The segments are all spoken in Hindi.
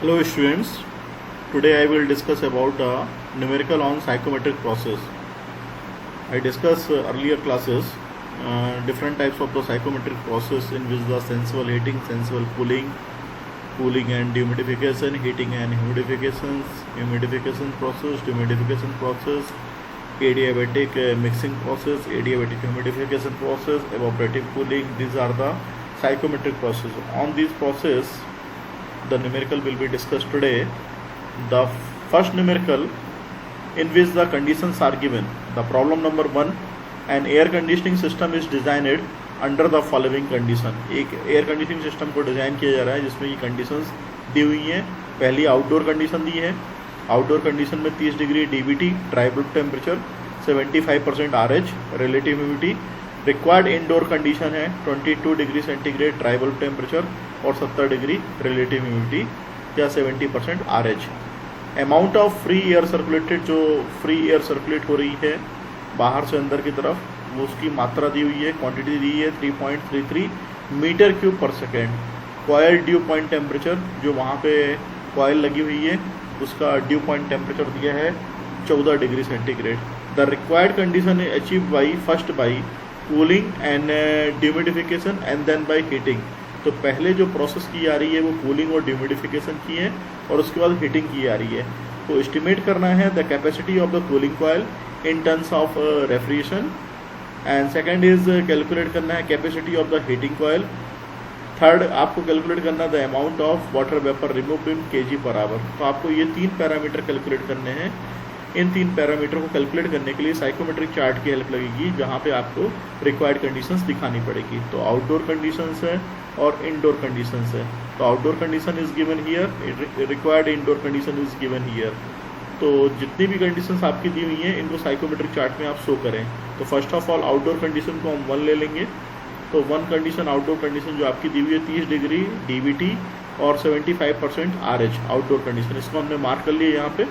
Hello students, today I will discuss about numerical on psychometric process. I discussed earlier classes different types of the psychometric process in which the sensible heating, sensible cooling, cooling and dehumidification, heating and humidification process, adiabatic mixing process, adiabatic humidification process, evaporative cooling. These are the psychometric process. On these process the numerical will be discussed today. The first numerical in which the conditions are given. The problem number 1, an air conditioning system is designed under the following condition. एक एयर कंडीशनिंग सिस्टम को डिज़ाइन किया जा रहा है जिसमें ये कंडीशंस दी हुई हैं. पहली आउटडोर कंडीशन दी है. आउटडोर कंडीशन में 30 degree DBT dry bulb temperature, 75% RH relative humidity. Required indoor condition है 22 degree centigrade dry bulb temperature और 70 डिग्री रिलेटिव ह्यूमिडिटी या 70% RH. Amount of free air circulated, जो फ्री एयर सर्कुलेट हो रही है बाहर से अंदर की तरफ, वो उसकी मात्रा दी हुई है, क्वांटिटी दी है 3.33 मीटर क्यूब पर second. Coil due point temperature, जो वहाँ पे कॉयल लगी हुई है उसका ड्यू पॉइंट टेम्परेचर दिया है 14 degree centigrade. The required condition है achieve by first by cooling and dehumidification and then by heating. तो पहले जो प्रोसेस की जा रही है वो कूलिंग और ड्यूमिडिफिकेशन की है और उसके बाद हीटिंग की जा रही है. तो एस्टिमेट करना है the capacity of the cooling coil in terms of refrigeration. And second is calculate करना है capacity of the heating coil. Third आपको कैलकुलेट करना है the amount of water vapour removed in KG पर आवर. तो आपको ये 3 पैरामीटर कैलकुलेट करने हैं. इन 3 पैरामीटर को कैलकुलेट करने के लिए साइकोमेट्रिक चार्ट की हेल्प लगेगी जहाँ पे आपको रिक्वायर्ड कंडीशंस दिखानी पड़ेगी. तो आउटडोर कंडीशंस है और इनडोर कंडीशंस है. तो outdoor condition is given here, required indoor condition is given here. तो जितनी भी कंडीशंस आपकी दी हुई हैं इनको साइकोमेट्रिक चार्ट में आप शो करें. तो first of all outdoor condition को हम 1 ले लेंगे. तो 1 कंडीशन आउटडोर कंडीशन जो आपकी दी हुई है 30 डिग्री डीबीटी और 75% RH आउटडोर कंडीशन. इसको हमने मार्क कर लिया यहाँ पे,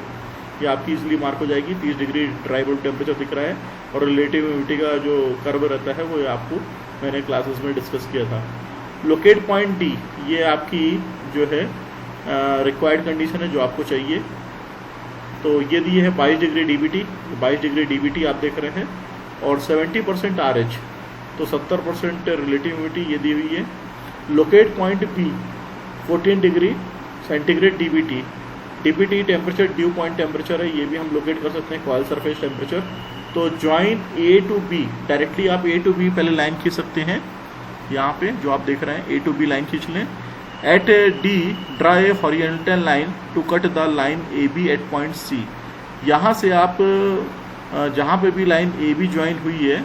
ये आपकी इजीली मार्क हो जाएगी. 30 डिग्री ड्राई बल्ब टेम्परेचर दिख रहा है और रिलेटिव ह्यूमिडिटी का जो कर्व रहता है वो आपको मैंने क्लासेस में डिस्कस किया था. लोकेट पॉइंट डी, ये आपकी जो है रिक्वायर्ड कंडीशन है जो आपको चाहिए. तो ये दी है 22 डिग्री डीबीटी, 22 डिग्री डीबीटी आप देख रहे हैं और 70% RH, तो 70% रिलेटिव ह्यूमिडिटी ये दी हुई है. Locate point B 14 degree centigrade DBT, DBT temperature dew point temperature है, ये भी हम लोकेट कर सकते हैं कॉयल सरफेस टेम्परेचर. तो join A to B, directly आप A टू B पहले लाइन खींच सकते हैं. यहाँ पे जो आप देख रहे हैं A टू B लाइन खींच लें. At D draw a horizontal line to cut the line AB at point C. यहाँ से आप जहाँ पे भी लाइन AB ज्वाइन हुई है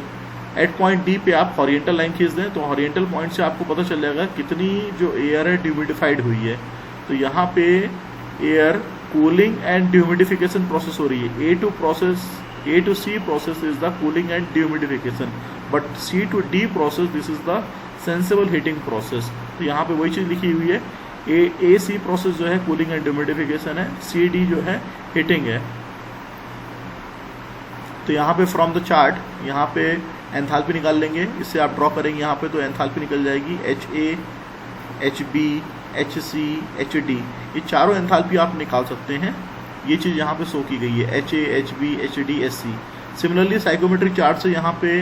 एट पॉइंट D पे आप हॉरिजॉन्टल लाइन खींच दें. तो हॉरिजॉन्टल पॉइंट से आपको पता चल जाएगा कितनी जो एयर है ड्यूमिडिफाइड हुई है. तो यहाँ पे एयर कूलिंग एंड ड्यूमिडिफिकेशन प्रोसेस हो रही है. A to C process is the cooling and dehumidification, but C to D process this is the sensible heating process. तो यहाँ पे वही चीज़ लिखी हुई है. AC प्रोसेस जो है कूलिंग एंड ड्यूमिडिफिकेशन है, CD जो है हीटिंग है. तो यहाँ पे फ्रॉम द चार्ट यहाँ पे एंथैल्पी निकाल लेंगे. इससे आप ड्रॉ करेंगे यहाँ पे तो एंथैल्पी निकल जाएगी HA, HB, HC, HD. ये चारों एंथैल्पी आप निकाल सकते हैं. ये चीज़ यहाँ पे शो की गई है HA, HB, HD, SC. Similarly psychometric chart से यहाँ पे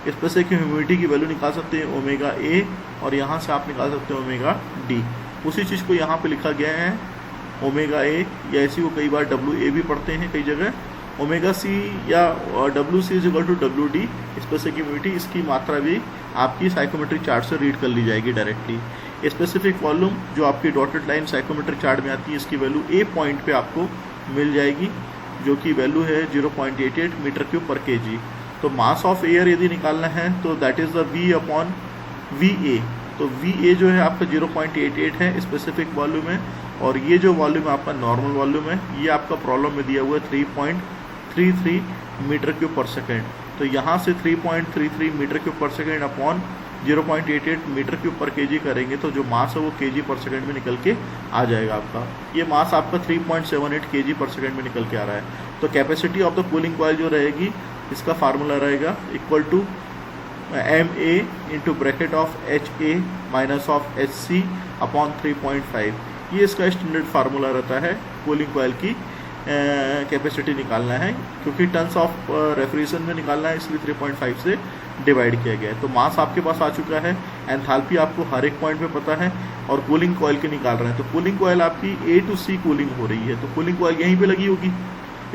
स्पेसिफिक ह्यूमिडिटी की वैल्यू निकाल सकते हैं ओमेगा A और यहाँ से आप निकाल सकते हैं ओमेगा D. उसी चीज़ को यहाँ पे लिखा गया है ओमेगा A, या ऐसी को कई बार WA भी पढ़ते हैं कई जगह. ओमेगा C या WC is equal to WD specific humidity. इसकी मात्रा भी आपकी साइकोमेट्रिक चार्ट से रीड कर ली जाएगी डायरेक्टली. स्पेसिफिक वॉल्यूम जो आपकी डॉटेड लाइन साइकोमेट्रिक चार्ट में आती है इसकी वैल्यू A पॉइंट पे आपको मिल जाएगी जो कि वैल्यू है 0.88 मीटर क्यूब पर केजी. तो मास ऑफ एयर यदि निकालना है तो that is the V upon VA. तो VA जो है आपका 0.88 है स्पेसिफिक वॉल्यूम है और ये जो वॉल्यूम है आपका नॉर्मल वॉल्यूम है. ये आपका प्रॉब्लम में दिया हुआ है 3.33 मीटर क्यूब पर सेकेंड. तो यहाँ से 3.33 मीटर क्यूब पर सेकेंड अपॉन 0.88 मीटर क्यूब पर केजी करेंगे तो जो मास है वो केजी पर सेकंड में निकल के आ जाएगा आपका. ये मास आपका 3.78 केजी पर सेकंड में निकल के आ रहा है. तो capacity of the cooling coil जो रहेगी इसका फार्मूला रहेगा equal to MA into bracket of HA minus of HC upon 3.5. ये इसका स्टैंडर्ड फार्मूला रहता है कूलिंग कॉइल की कैपेसिटी निकालना है, क्योंकि टन्स ऑफ रेफ्रिजरेशन में निकालना है इसलिए 3.5 से डिवाइड किया गया है। तो मास आपके पास आ चुका है, एंथैल्पी आपको हर एक पॉइंट पे पता है, और कूलिंग कॉइल के निकाल रहे हैं। तो कूलिंग कॉइल आपकी A to C कूलिंग हो रही है, तो कूलिंग कॉइल यहीं पे लगी होगी,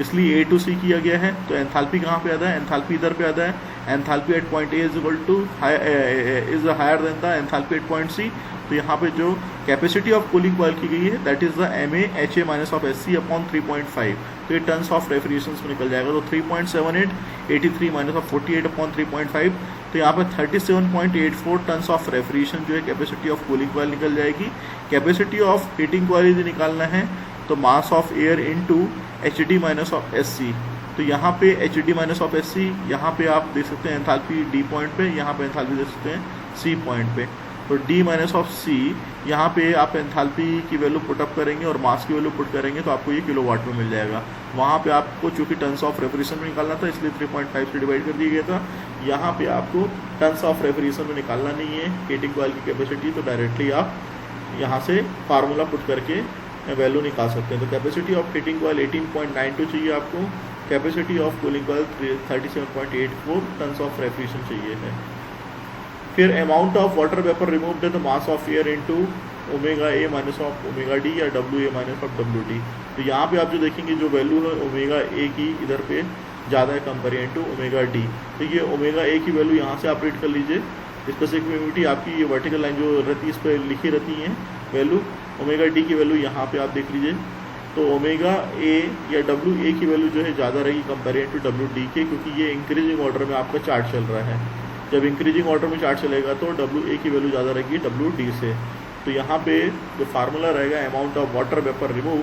इसलिए A to C किया गया है। तो एंथैल्पी कहाँ पे आता है, एंथैल्पी इधर पे आता है। Enthalpy at point A is higher than the enthalpy at point C। तो यहाँ पे जो कैपेसिटी ऑफ कूलिंग कॉइल की गई है that is the MA HA minus of SC upon 3.5। तो ये टन्स ऑफ रेफ्रिजरेशन में निकल जाएगा। तो 3.78 83 माइनस ऑफ 48 अपॉन 3.5, तो यहाँ पे 37.84 टन्स ऑफ रेफ्रिजरेशन जो है कैपेसिटी ऑफ कूलिंग कॉइल निकल जाएगी। कैपेसिटी ऑफ हीटिंग कॉइल यदि निकालना है तो मास of air into HD minus of SC। तो यहाँ पे HD माइनस ऑफ SC, यहाँ पे आप देख सकते हैं एंथैल्पी D पॉइंट पे, यहाँ पे एंथैल्पी देख सकते हैं C पॉइंट पे। तो D माइनस ऑफ C, यहाँ पे आप एंथैल्पी की वैल्यू पुटअप करेंगे और मास की वैल्यू पुट करेंगे तो आपको ये किलोवाट में मिल जाएगा। वहाँ पे आपको चूँकि टन्स ऑफ रेफ्रिजरेशन में निकालना था इसलिए 3.5 से डिवाइड कर दिया गया था। यहाँ पे आपको टन्स ऑफ रेफ्रिजरेशन में निकालना नहीं है हीटिंग कॉइल की कैपेसिटी, तो डायरेक्टली आप यहाँ से फार्मूला पुट करके वैल्यू निकाल सकते हैं। तो कैपेसिटी ऑफ हीटिंग कॉइल 18.92 चाहिए आपको, capacity of cooling coil 37.84 tons of refrigeration चाहिए है। फिर amount of water vapour removed the mass of air into omega A minus of omega D या W A minus of W D. तो यहाँ पे आप जो देखेंगे जो वैल्यू है ओमेगा ए की इधर पे ज़्यादा है कंपेरियन टू ओमेगा डी। तो ये ओमेगा ए की वैल्यू यहाँ से आप रीड कर लीजिए। स्पेसिफिक आपकी ये वर्टिकल लाइन जो रहती है इस पर लिखी रहती हैं वैल्यू। ओमेगा डी की वैल्यू यहाँ पे आप देख लीजिए। तो ओमेगा ए या डब्ल्यू ए की वैल्यू जो है ज़्यादा रहेगी कंपेरियन टू डब्ल्यू डी के, क्योंकि ये इंक्रीजिंग ऑर्डर में आपका चार्ट चल रहा है। जब इंक्रीजिंग ऑर्डर में चार्ट चलेगा तो डब्ल्यू ए की वैल्यू ज़्यादा रहेगी डब्ल्यू डी से। तो यहाँ पे जो फार्मूला रहेगा amount of water vapour remove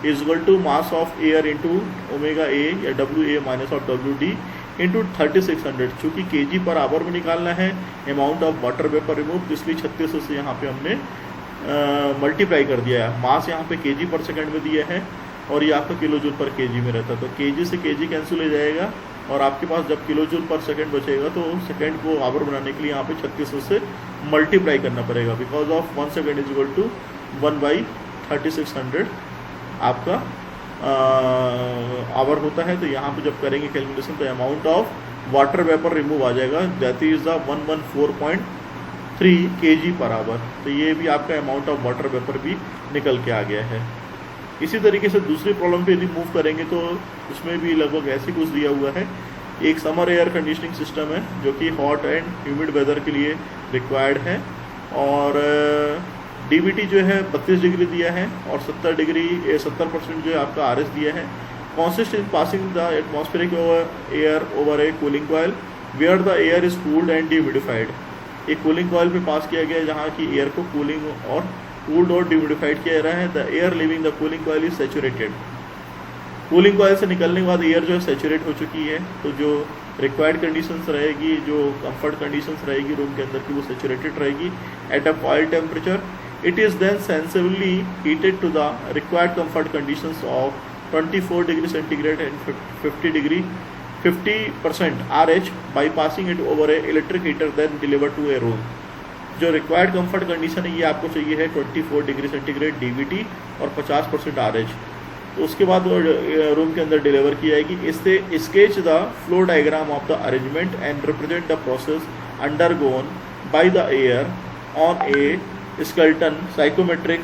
is equal to mass of air into omega A या W A minus of W D into 3600। चूँकि kg पर आवर में निकालना है amount of water vapour remove, इसलिए 3600 से यहाँ पे हमने मल्टीप्लाई कर दिया है। मास यहाँ पे kg पर सेकंड में दिया है और ये आपका किलो जूल पर kg में रहता है। तो kg से kg कैंसिल हो जाएगा और आपके पास जब किलो जूल पर सेकंड बचेगा तो सेकंड को आवर बनाने के लिए यहाँ पे 3600 से मल्टीप्लाई करना पड़ेगा, because of 1 second is equal to 1/3600 आपका आवर होता है। तो यहाँ पे जब करेंगे कैलकुलेशन तो amount of water vapour remove आ जाएगा, that is the 114.3 kg per hour. तो ये भी आपका अमाउंट ऑफ वाटर वेपर भी निकल के आ गया है। इसी तरीके से दूसरी प्रॉब्लम पे यदि मूव करेंगे तो उसमें भी लगभग ऐसे कुछ दिया हुआ है। एक समर एयर कंडीशनिंग सिस्टम है जो कि हॉट एंड ह्यूमिड वेदर के लिए रिक्वायर्ड है, और DVT जो है 32 डिग्री दिया है और 70% जो है आपका RS दिया है। Consist in passing the atmospheric air over a cooling coil where the air is cooled and dehumidified. एक कूलिंग कॉइल पे पास किया गया है जहाँ की एयर को कूलिंग और कूल्ड और डिह्यूमिडिफाइड किया जा रहा है। The air living the cooling coil is saturated. Cooling coil से निकलने के बाद एयर जो है सैचुरेट हो चुकी है, तो जो रिक्वायर्ड कंडीशंस रहेगी, जो कंफर्ट कंडीशंस रहेगी रूम के अंदर की, वो सैचुरेटेड रहेगी at a coil temperature. It is then sensibly heated to the required comfort conditions of 24 degree centigrade and 50% RH by passing it over a electric heater then deliver to a room. जो रिक्वायर्ड कंफर्ट कंडीशन है ये आपको चाहिए है 24 डिग्री सेंटीग्रेड DVT और 50% RH। तो उसके बाद वो रूम के अंदर डिलीवर की जाएगी। इससे sketch the flow diagram of the arrangement and represent the process undergone by the air on a skeleton psychometric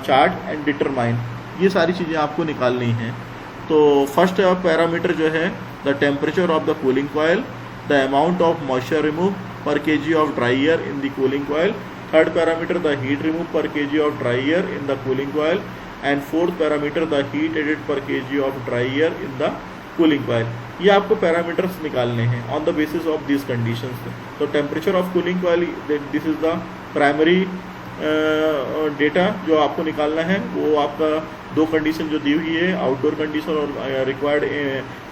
chart and determine. ये सारी चीज़ें आपको निकालनी हैं। तो फर्स्ट पैरामीटर जो है the temperature of the cooling coil, the amount of moisture remove per kg of dry air in the cooling coil. Third parameter the heat removed per kg of dry air in the cooling coil, and fourth parameter the heat added per kg of dry air in the cooling coil. ये आपको पैरामीटर्स निकालने हैं on the basis of this conditions. तो temperature of cooling coil, this is the primary data जो आपको निकालना है। वो आपका दो कंडीशन जो दी हुई है, आउटडोर कंडीशन और रिक्वायर्ड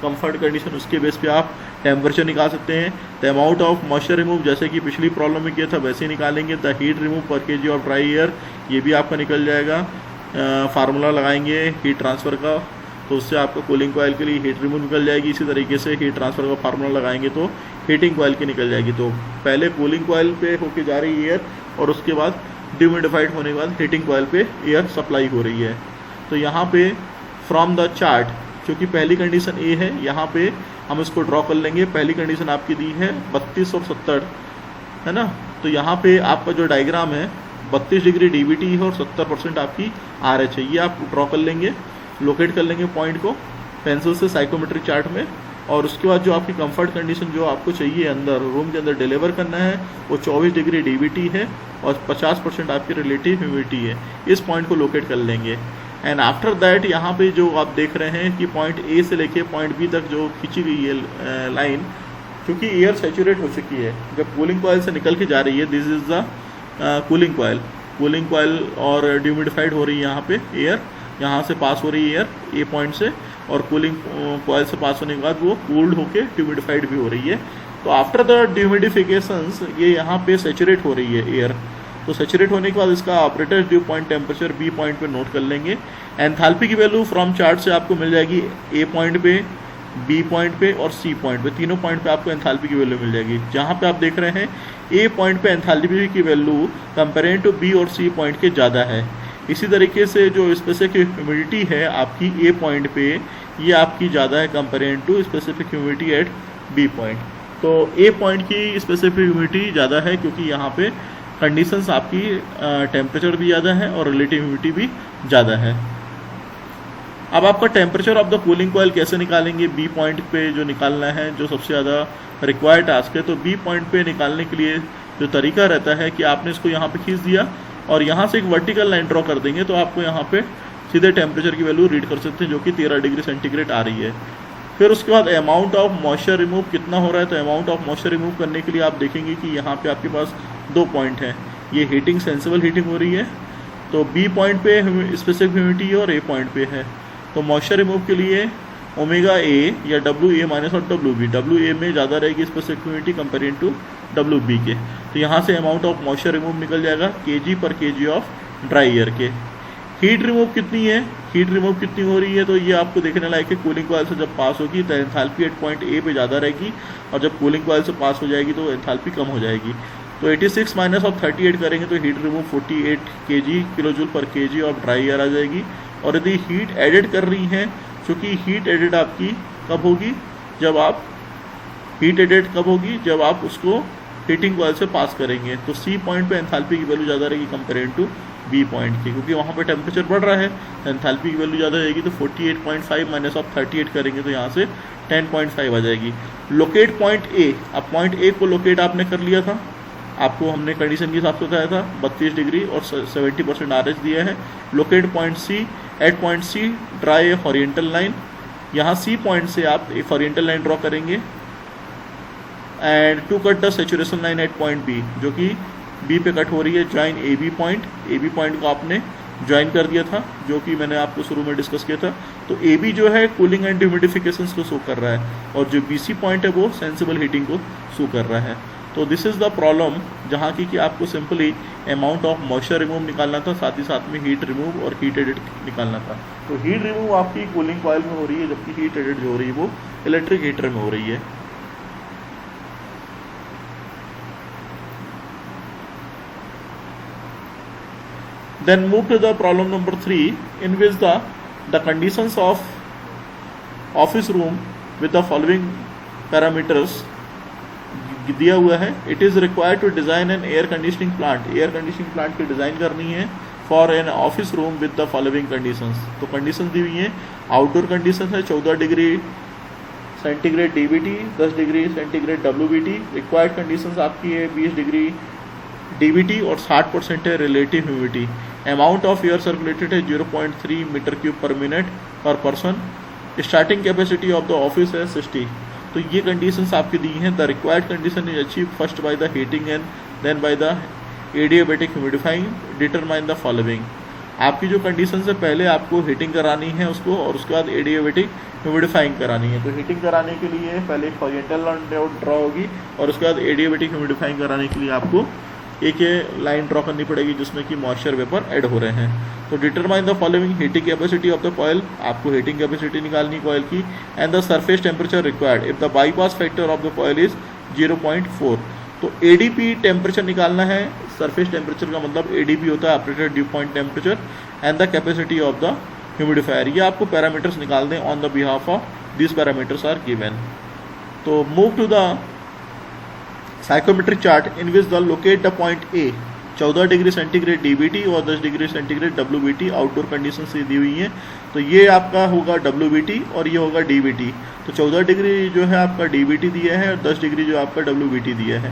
कंफर्ट कंडीशन, उसके बेस पे आप टेम्परेचर निकाल सकते हैं। The amount of moisture remove जैसे कि पिछली प्रॉब्लम में किया था वैसे ही निकालेंगे। द हीट रिमूव पर kg ऑफ ड्राई एयर, ये भी आपका निकल जाएगा। फार्मूला लगाएंगे हीट ट्रांसफ़र का, तो उससे आपको कूलिंग कॉइल के लिए हीट रिमूव निकल जाएगी। इसी तरीके से हीट ट्रांसफ़र का फार्मूला लगाएंगे तो हीटिंग कॉइल की निकल जाएगी। तो पहले कूलिंग कॉइल पे होके जा रही है एयर और उसके बाद डिह्यूमिडिफाइड होने के बाद हीटिंग कॉइल पे एयर सप्लाई हो रही है। तो यहाँ पे फ्रॉम द चार्ट, क्योंकि पहली कंडीशन ए है, यहाँ पे हम इसको ड्रॉ कर लेंगे। पहली कंडीशन आपकी दी है 32 और 70 है ना, तो यहाँ पे आपका जो डायग्राम है 32 डिग्री डीबीटी है और 70% आपकी RH है। ये आप ड्रॉ कर लेंगे, लोकेट कर लेंगे पॉइंट को पेंसिल से साइकोमेट्रिक चार्ट में। और उसके बाद जो आपकी कंफर्ट कंडीशन जो आपको चाहिए अंदर रूम के अंदर डिलीवर करना है वो 24 डिग्री डीबीटी है और 50% आपकी रिलेटिव ह्यूमिडिटी है। इस पॉइंट को लोकेट कर लेंगे। एंड आफ्टर दैट यहाँ पे जो आप देख रहे हैं कि पॉइंट ए से लेके पॉइंट बी तक जो खींची गई है लाइन, क्योंकि एयर सैचुरेट हो चुकी है, जब कूलिंग कॉइल से निकल के जा रही है, this is the cooling coil और डिह्यूमिडिफाइड हो रही है। यहाँ पे एयर यहाँ से पास हो रही है एयर ए पॉइंट से, और कूलिंग कॉइल से पास होने के बाद वो कूल्ड होके डिह्यूमिडिफाइड भी हो रही है। तो आफ्टर द डिह्यूमिडिफिकेशंस ये यहाँ पे सैचुरेट हो रही है एयर। तो सैचुरेट होने के बाद इसका operator dew point temperature B point पे नोट कर लेंगे। एंथैल्पी की वैल्यू फ्रॉम चार्ट से आपको मिल जाएगी ए पॉइंट पे, बी पॉइंट पे और सी पॉइंट पे, तीनों पॉइंट पे आपको एंथैल्पी की वैल्यू मिल जाएगी। जहाँ पे आप देख रहे हैं ए पॉइंट पे एंथैल्पी की वैल्यू कंपेयरिंग टू बी और सी पॉइंट के ज़्यादा है। इसी तरीके से जो स्पेसिफिक ह्यूमिडिटी है आपकी ए पॉइंट पे, ये आपकी ज़्यादा है comparing to specific humidity at B point. तो ए पॉइंट की स्पेसिफिक ह्यूमिडिटी ज़्यादा है क्योंकि यहाँ पे कंडीशंस आपकी टेम्परेचर भी ज़्यादा है और रिलेटिव ह्यूमिडिटी भी ज़्यादा है। अब आपका temperature of the cooling coil कैसे निकालेंगे? बी पॉइंट पे जो निकालना है, जो सबसे ज़्यादा रिक्वायर्ड टास्क है। तो बी पॉइंट पे निकालने के लिए जो तरीका रहता है कि आपने इसको यहाँ पे खींच दिया और यहाँ से एक वर्टिकल लाइन ड्रॉ कर देंगे, तो आपको यहाँ पे सीधे टेम्परेचर की वैल्यू रीड कर सकते हैं जो कि 13 डिग्री सेंटीग्रेड आ रही है। फिर उसके बाद अमाउंट ऑफ मॉइस्चर रिमूव कितना हो रहा है, तो अमाउंट ऑफ मॉइस्चर रिमूव करने के लिए आप देखेंगे कि यहाँ पे आपके पास 2 पॉइंट हैं। ये हीटिंग सेंसिबल हीटिंग हो रही है, तो बी पॉइंट पे स्पेसिफिक ह्यूमिडिटी और ए पॉइंट पे है। तो मॉइस्चर रिमूव के लिए ओमेगा ए या डब्ल्यू ए माइनस और डब्ल्यू बी, डब्ल्यू ए में ज़्यादा रहेगी specific humidity comparing to W B के। तो यहाँ से अमाउंट ऑफ मॉइस्चर रिमूव निकल जाएगा केजी पर केजी ऑफ ड्राई एयर के। हीट रिमूव कितनी है, हीट रिमूव कितनी हो रही है, तो ये आपको देखने लायक है। कूलिंग कॉइल से जब पास होगी तो एंथैल्पी एट पॉइंट ए पे ज़्यादा रहेगी और जब कूलिंग कॉइल से पास हो जाएगी तो एंथैल्पी कम हो जाएगी। तो 86 माइनस ऑफ 38 करेंगे तो heat remove 48 kg kilojoule per KG of dry air आ जाएगी। और यदि हीट एडेड कर रही हैं, क्योंकि हीट एडेड आपकी कब होगी, जब आप हीट एडेड कब होगी, जब आप उसको हीटिंग कॉइल से पास करेंगे। तो सी पॉइंट पे एंथैल्पी की वैल्यू ज़्यादा रहेगी कंपेयरिंग टू बी पॉइंट की, क्योंकि वहाँ पे टेम्परेचर बढ़ रहा है, एंथैल्पी की वैल्यू ज़्यादा रहेगी। तो 48.5 माइनस ऑफ 38 करेंगे तो यहाँ से 10.5 आ जाएगी। लोकेट पॉइंट ए, अब पॉइंट ए को लोकेट आपने कर लिया था, आपको हमने कंडीशन के हिसाब से बताया था 32 डिग्री और 70% RH दिया है। Locate point C, at point C draw a horizontal line. यहाँ सी पॉइंट से आप एक हॉरिजेंटल लाइन ड्रॉ करेंगे and to cut the saturation line at point B, जो कि बी पे कट हो रही है। Join A B point, A B point को आपने ज्वाइन कर दिया था, जो कि मैंने आपको शुरू में डिस्कस किया था। तो ए बी जो है कूलिंग एंड ह्यूमिडिफिकेशंस को शो कर रहा है और जो बी सी पॉइंट है वो सेंसिबल हीटिंग को शो कर रहा है। तो दिस इज़ द प्रॉब्लम, जहाँ की कि आपको simply amount of moisture remove निकालना था, साथ ही साथ में हीट रिमूव और हीट एडेड निकालना था। तो हीट रिमूव आपकी कूलिंग कॉइल में हो रही है, जबकि हीट एडेड जो हो रही है वो इलेक्ट्रिक हीटर में हो रही है। Then move to the problem number 3, in which the conditions of office room with the following parameters दिया हुआ है। It is required to design an air conditioning plant, air conditioning plant की डिज़ाइन करनी है for an office room with the following conditions. तो कंडीशन दी हुई हैं, आउटडोर कंडीशन है 14 degree centigrade DBT, 10 degree centigrade WBT. Required conditions आपकी है 20 डिग्री डीबीटी और 60% है relative humidity. Amount of air circulated है 0.3 metre cube per minute per person. Starting capacity of the office है 60। तो ये कंडीशंस आपकी दी हैं। The required condition is achieve first by the heating and then by the adiabatic humidifying. Determine the following. आपकी जो कंडीशन है, पहले आपको हीटिंग करानी है उसको और उसके बाद एडियाबैटिक ह्यूमिडिफाइंग करानी है। तो हीटिंग कराने के लिए पहले हॉरिजॉन्टल लाइन ड्रॉ होगी और उसके बाद एडियाबैटिक ह्यूमिडिफाइंग कराने के लिए आपको एक लाइन ड्रॉ करनी पड़ेगी जिसमें कि मॉइस्चर वेपर ऐड हो रहे हैं। तो determine the following. Heating capacity of the coil, आपको हीटिंग कैपेसिटी निकालनी कॉइल की। And the surface temperature required if the bypass factor of the coil is 0.4। तो एडीपी टेम्परेचर निकालना है। सरफेस टेम्परेचर का मतलब एडीपी होता है, operated dew point temperature, and the capacity of the humidifier. ये आपको पैरामीटर्स निकाल दें on the behalf of this parameters are given. तो move to the psychometric chart in which the locate the point A 14 degree centigrade DBT और 10 degree centigrade WBT outdoor condition से दी हुई है। तो ये आपका होगा डब्ल्यूबीटी और ये होगा डीबीटी। तो 14 डिग्री जो है आपका डीबीटी दिया है और 10 डिग्री जो आपका डब्ल्यूबीटी दिया है।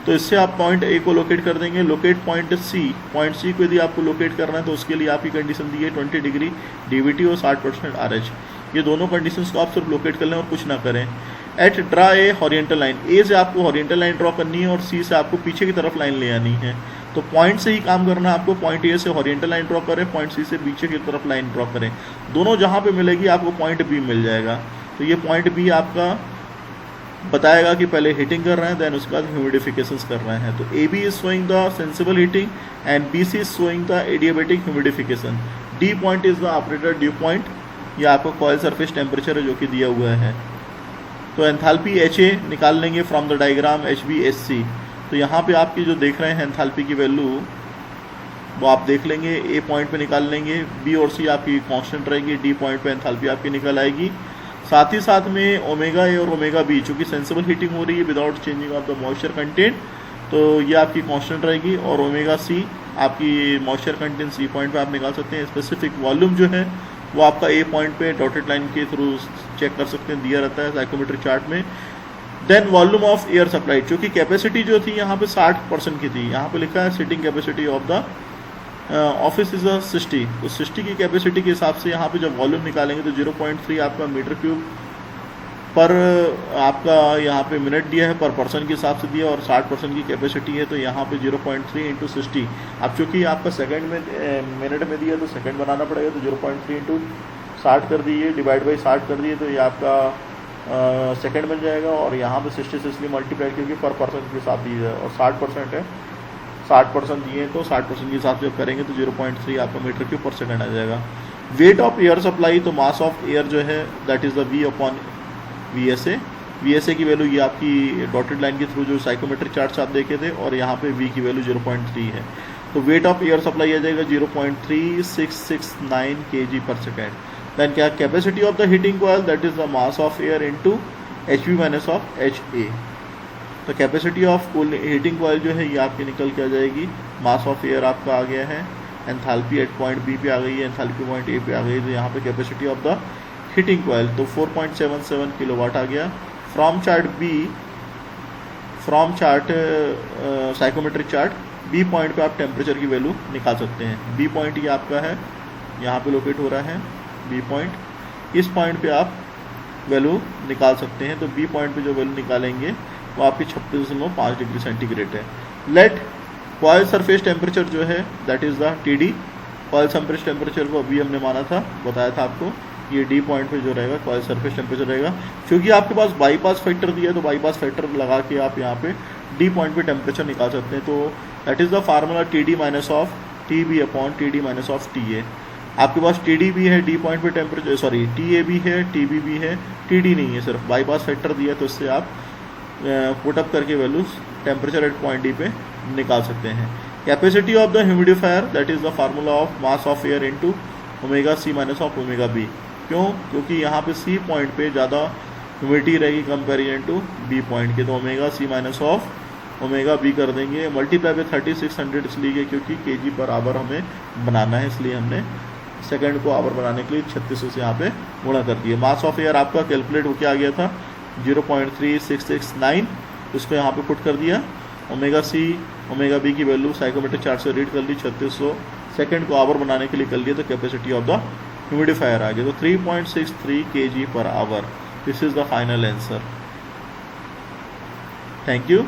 तो इससे आप पॉइंट ए को लोकेट कर देंगे। लोकेट पॉइंट सी को यदि आपको लोकेट करना है तो उसके लिए आपकी कंडीशन दी है 20 डिग्री डीबीटी और 60% RH। ये दोनों कंडीशंस को आप सिर्फ लोकेट कर लें और कुछ ना करें। At draw a horizontal line, A से आपको हॉरिजेंटल लाइन ड्रॉ करनी है और सी से आपको पीछे की तरफ लाइन ले आनी है। तो पॉइंट से ही काम करना है आपको। पॉइंट ए से हॉरिजेंटल लाइन ड्रॉ करें, पॉइंट सी से पीछे की तरफ लाइन ड्रॉ करें। दोनों जहाँ पे मिलेगी आपको पॉइंट बी मिल जाएगा। तो ये पॉइंट बी आपका बताएगा कि पहले हीटिंग कर रहे हैं, देन उसके बाद ह्यूमिडिफिकेशंस कर रहे हैं। तो A B is showing the sensible heating and B C is showing the adiabatic humidification. D point is the operator dew point, ये आपको कॉइल सरफेस टेम्परेचर है जो कि दिया हुआ है। तो एंथैल्पी एच ए निकाल लेंगे from the diagram H B H C. तो यहाँ पे आपकी जो देख रहे हैं एंथैल्पी की वैल्यू वो आप देख लेंगे, ए पॉइंट पे निकाल लेंगे, बी और सी आपकी कांस्टेंट रहेगी, डी पॉइंट पे एंथैल्पी आपकी निकल आएगी। साथ ही साथ में ओमेगा ए और ओमेगा बी चूँकि सेंसिबल हीटिंग हो रही है without changing of the moisture content, तो ये आपकी कांस्टेंट रहेगी। और ओमेगा सी आपकी मॉइस्चर कंटेंट सी पॉइंट पे आप निकाल सकते हैं। स्पेसिफिक वॉल्यूम जो है वो आपका ए पॉइंट पे डॉटेड लाइन के थ्रू चेक कर सकते हैं, दिया रहता है साइकोमेट्रिक चार्ट में। Then volume of air supply, चूँकि कैपेसिटी जो थी यहाँ पे 60% की थी, यहाँ पे लिखा है seating capacity of the office is 60। तो 60 की कैपेसिटी के हिसाब से यहाँ पे जब वॉल्यूम निकालेंगे तो 0.3 आपका मीटर क्यूब पर आपका यहाँ पे मिनट दिया है, पर पर्सन के हिसाब से दिया, और 60% की कैपेसिटी है तो यहाँ पे 0.3 इंटू 60। अब चूँकि आपका सेकंड में मिनट में दिया तो सेकंड बनाना पड़ेगा, तो 0.3 इंटू 60 कर दीजिए, डिवाइड बाई 60 कर दिए, तो ये आपका सेकंड बन जाएगा। और यहाँ पे 60 से इसलिए मल्टीप्लाई क्योंकि पर पर्सन के हिसाब दिया है और 60% है, 60% दिए तो 60% के हिसाब से जब करेंगे तो 0.3 आपका मीटर क्यूब पर सेकंड आ जाएगा। वेट ऑफ एयर सप्लाई, तो मास ऑफ एयर जो है that is the V upon VSA की वैल्यू ये आपकी डॉटेड लाइन के थ्रू जो साइकोमेट्रिक चार्ट्स आप देखे थे, और यहाँ पे V की वैल्यू 0.3 है। तो वेट ऑफ एयर सप्लाई आ जाएगा 0.3669 kg पर सेकेंड। देन क्या capacity of the heating coil that is the mass of air into HV minus of HA। तो कैपेसिटी ऑफ हीटिंग कॉइल जो है ये आपकी निकल के आ जाएगी, मास ऑफ एयर आपका आ गया है, एंथैल्पी एट पॉइंट बी पे आ गई है, एंथैल्पी पॉइंट ए पे आ गई, तो यहाँ पे capacity of the heating coil तो 4.77 किलोवाट आ गया। From chart psychometric chart B point पे आप टेम्परेचर की वैल्यू निकाल सकते हैं। बी पॉइंट ये आपका है, यहाँ पे लोकेट हो रहा है बी पॉइंट, इस पॉइंट पे आप वैल्यू निकाल सकते हैं। तो बी पॉइंट पे जो वैल्यू निकालेंगे वो आपकी 36.5 डिग्री सेंटीग्रेड है। लेट कॉइल सरफेस टेम्परेचर जो है that is the TD, coil surface temperature को अभी हमने माना था, बताया था आपको, ये डी पॉइंट पे जो रहेगा कॉइल सरफेस टेम्परेचर रहेगा। क्योंकि आपके पास बाईपास फैक्टर दिया है तो बाईपास फैक्टर लगा के आप यहाँ पे डी पॉइंट पे टेम्परेचर निकाल सकते हैं। तो that is the formula TD minus of TB upon TD minus of TA। आपके पास TD भी है डी पॉइंट पे टेम्परेचर, सॉरी TA भी है, TB भी है, TD नहीं है, सिर्फ बाईपास फैक्टर दिया है, तो इससे आप पुटअप करके values temperature at point D पे निकाल सकते हैं। Capacity of the humidifier that is the formula of mass of air into omega C minus of omega B। क्यों? क्योंकि यहाँ पे C पॉइंट पे ज़्यादा ह्यूमिडिटी रहेगी कंपेरिजन टू B पॉइंट के, तो omega C minus of omega B कर देंगे। मल्टीप्लाई पे 3600 इसलिए क्योंकि kg पर आवर हमें बनाना है, इसलिए हमने सेकंड को आवर बनाने के लिए 3600 से यहाँ पे गुणा कर दिए। मास ऑफ एयर आपका कैलकुलेट होके आ गया था 0.3669, इसको यहाँ पे पुट कर दिया। ओमेगा C ओमेगा B की वैल्यू साइकोमेट्रिक चार्ट से रीड कर ली 3600, सेकंड को आवर बनाने के लिए कर लिया, तो कैपेसिटी ऑफ द ह्यूमिडिफायर आ गया तो 3.63 kg per our. This is the final answer. Thank you.